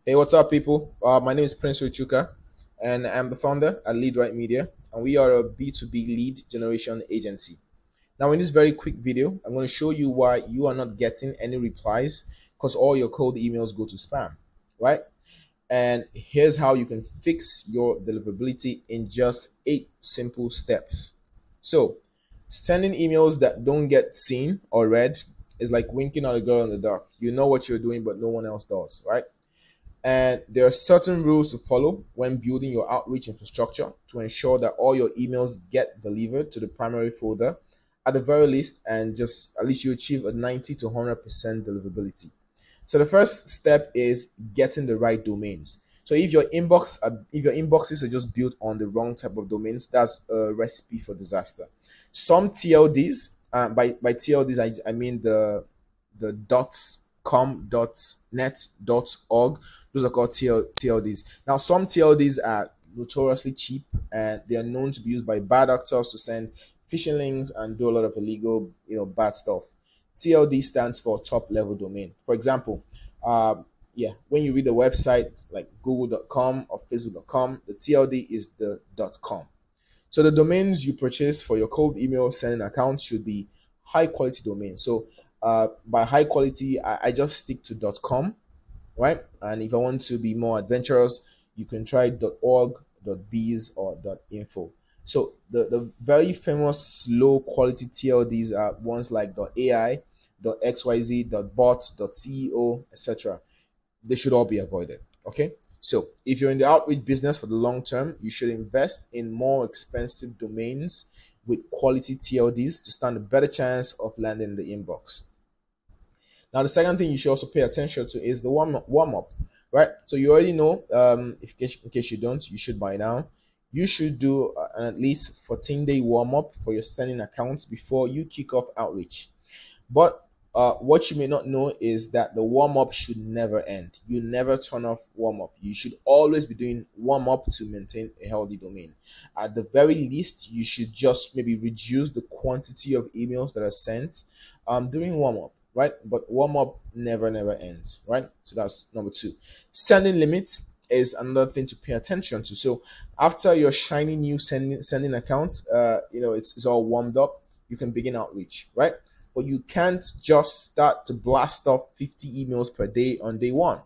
Hey, what's up, people? My name is Prince Chuka, and I'm the founder at Lead Right Media, and we are a B2B lead generation agency. Now, in this very quick video, I'm going to show you why you are not getting any replies because all your cold emails go to spam, right? And here's how you can fix your deliverability in just 8 simple steps. So, sending emails that don't get seen or read is like winking at a girl in the dark. You know what you're doing, but no one else does, right? And there are certain rules to follow when building your outreach infrastructure to ensure that all your emails get delivered to the primary folder at the very least, and just at least you achieve a 90 to 100% deliverability. So the first step is getting the right domains. So if your inboxes are just built on the wrong type of domains, that's a recipe for disaster. Some TLDs, by TLDs I mean the .com, .net, .org, those are called TLDs. Now, some TLDs are notoriously cheap and they are known to be used by bad actors to send phishing links and do a lot of illegal, bad stuff. TLD stands for top level domain. For example, when you read a website like google.com or facebook.com, the TLD is the .com. So the domains you purchase for your cold email sending accounts should be high quality domains. So by high quality, I just stick to .com, right? And if I want to be more adventurous, you can try .org, .biz, or .info. So the very famous low quality TLDs are ones like .ai, .xyz, .bot, .ceo, etc. They should all be avoided, okay? So if you're in the outreach business for the long term, you should invest in more expensive domains with quality TLDs to stand a better chance of landing the inbox. Now, the second thing you should also pay attention to is the warm-up, right? So you already know, in case you don't, you should by now. You should do an at least 14-day warm-up for your sending accounts before you kick off outreach. But what you may not know is that the warm-up should never end. You never turn off warm-up. You should always be doing warm-up to maintain a healthy domain. At the very least, you should just maybe reduce the quantity of emails that are sent during warm-up, right? But warm-up never ends, right? So that's number 2. Sending limits is another thing to pay attention to. So after your shiny new sending account, it's all warmed up, you can begin outreach, right? But you can't just start to blast off 50 emails per day on day 1.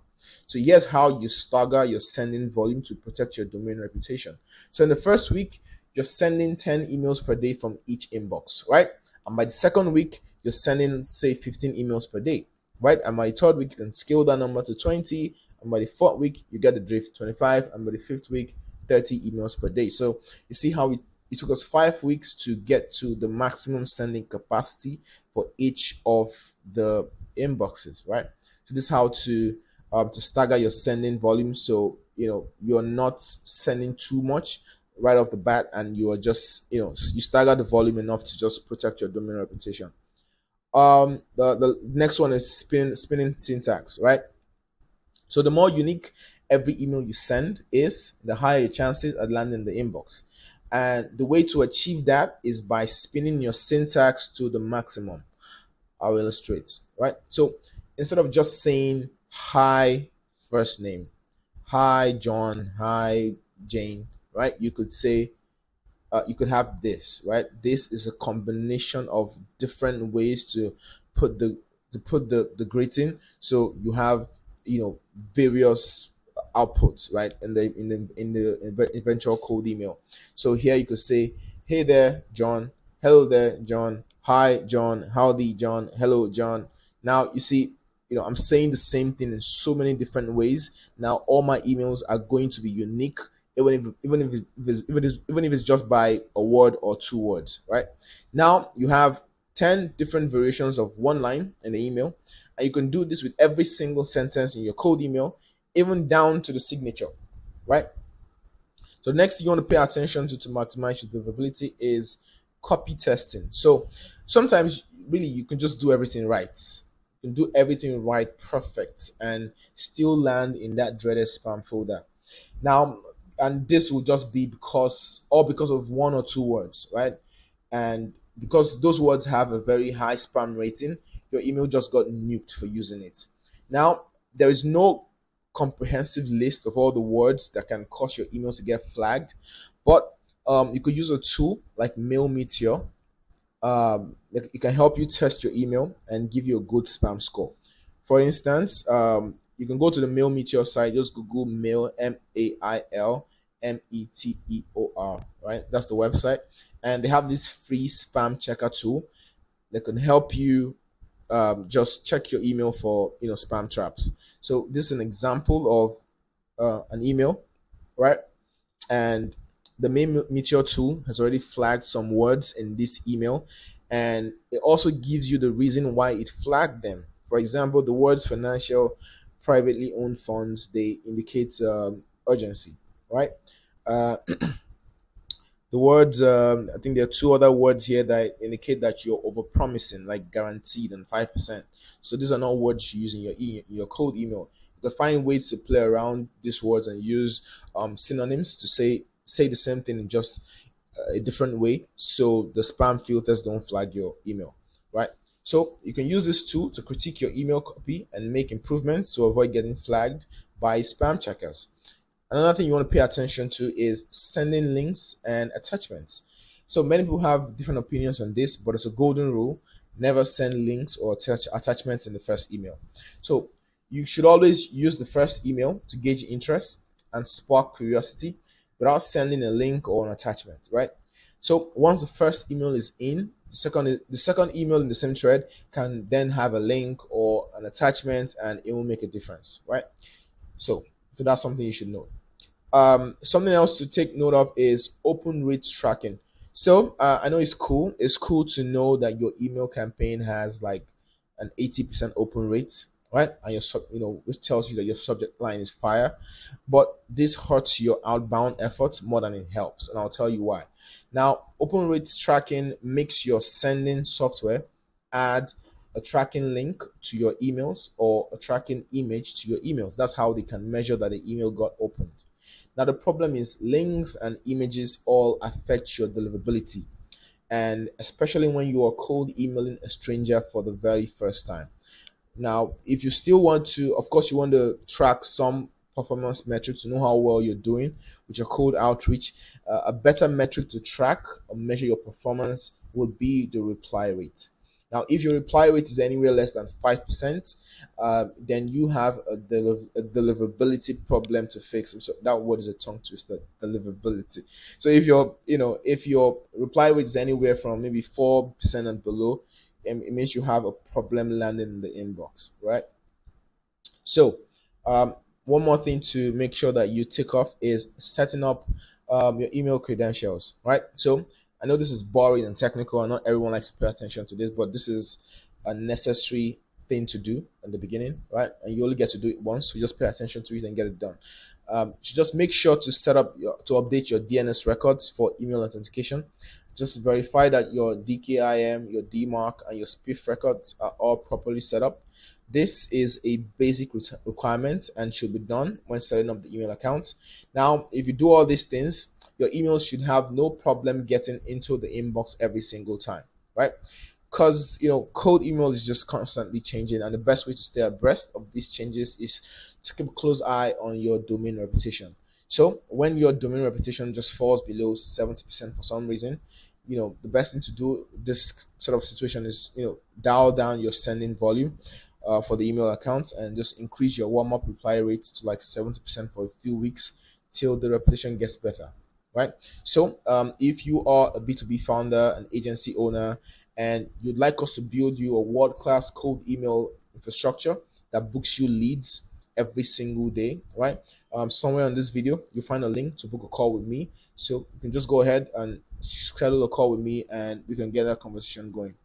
So here's how you stagger your sending volume to protect your domain reputation. So in the first week, you're sending 10 emails per day from each inbox, right? And by the second week, you're sending, say, 15 emails per day, right? And by the third week, you can scale that number to 20. And by the fourth week, you get the drift, 25. And by the fifth week, 30 emails per day. So you see how it took us 5 weeks to get to the maximum sending capacity for each of the inboxes, right? So this is how to stagger your sending volume. So, you're not sending too much right off the bat, and you are just, you stagger the volume enough to just protect your domain reputation. The next one is spinning syntax, right? So the more unique every email you send is, the higher your chances at landing the inbox. And the way to achieve that is by spinning your syntax to the maximum. I'll illustrate, right? So instead of just saying hi first name, hi John, hi Jane, right? You could say, you could have this, right? This is a combination of different ways to put the greeting. So you have, various outputs, right? In the eventual cold email. So here you could say, hey there, John. Hello there, John. Hi, John. Howdy, John. Hello, John. Now you see, I'm saying the same thing in so many different ways. Now all my emails are going to be unique, even if it's just by a word or 2 words, right? Now you have 10 different variations of one line in the email, and you can do this with every single sentence in your cold email, even down to the signature, right? So next thing you want to pay attention to maximize your deliverability is copy testing. So sometimes really you can just do everything right. You can do everything right, perfect, and still land in that dreaded spam folder. Now, and this will just be because of 1 or 2 words, right? And because those words have a very high spam rating, your email just got nuked for using it. Now, there is no comprehensive list of all the words that can cause your email to get flagged. But you could use a tool like Mail Meteor. It can help you test your email and give you a good spam score. For instance, you can go to the Mail Meteor site, just Google Mail, Mail Meteor, right? That's the website. And they have this free spam checker tool that can help you just check your email for spam traps. So this is an example of an email, right? And the main Meteor tool has already flagged some words in this email, and it also gives you the reason why it flagged them. For example, the words financial, privately owned funds, they indicate urgency, right? Uh, the words, I think there are two other words here that indicate that you're overpromising, like guaranteed and 5%. So these are not words you use in your cold email. You can find ways to play around these words and use synonyms to say the same thing in just a different way, so the spam filters don't flag your email, right? So you can use this tool to critique your email copy and make improvements to avoid getting flagged by spam checkers. Another thing you want to pay attention to is sending links and attachments. So many people have different opinions on this, but it's a golden rule: never send links or attachments in the first email. So you should always use the first email to gauge interest and spark curiosity without sending a link or an attachment, right? So once the first email is in, the second email in the same thread can then have a link or an attachment, and it will make a difference, right? So that's something you should know. Something else to take note of is open rate tracking. So I know it's cool. It's cool to know that your email campaign has like an 80% open rate, right? And which tells you that your subject line is fire. But this hurts your outbound efforts more than it helps, and I'll tell you why. Now, open rate tracking makes your sending software add a tracking link to your emails or a tracking image to your emails. That's how they can measure that the email got opened. Now, the problem is links and images all affect your deliverability, and especially when you are cold emailing a stranger for the very first time. Now, if you still want to, of course, you want to track some performance metrics to know how well you're doing with your cold outreach. A better metric to track or measure your performance would be the reply rate. Now, if your reply rate is anywhere less than 5%, then you have a deliverability problem to fix. So that word is a tongue twister, deliverability. So if your reply rate is anywhere from maybe 4% and below, it means you have a problem landing in the inbox, right? So one more thing to make sure that you tick off is setting up your email credentials, right? So I know this is boring and technical, and not everyone likes to pay attention to this, but this is a necessary thing to do in the beginning, right? And you only get to do it once, so just pay attention to it and get it done. So just make sure to to update your DNS records for email authentication. Just verify that your DKIM, your DMARC, and your SPIF records are all properly set up. This is a basic requirement and should be done when setting up the email account. Now, if you do all these things, your emails should have no problem getting into the inbox every single time, right? Because cold email is just constantly changing, and the best way to stay abreast of these changes is to keep a close eye on your domain reputation. So when your domain reputation just falls below 70% for some reason, the best thing to do this sort of situation is dial down your sending volume for the email account and just increase your warm-up reply rates to like 70% for a few weeks till the reputation gets better, right? So if you are a B2B founder, an agency owner, and you'd like us to build you a world-class cold email infrastructure that books you leads every single day, right? Somewhere on this video, you'll find a link to book a call with me. So you can just go ahead and schedule a call with me, and we can get that conversation going.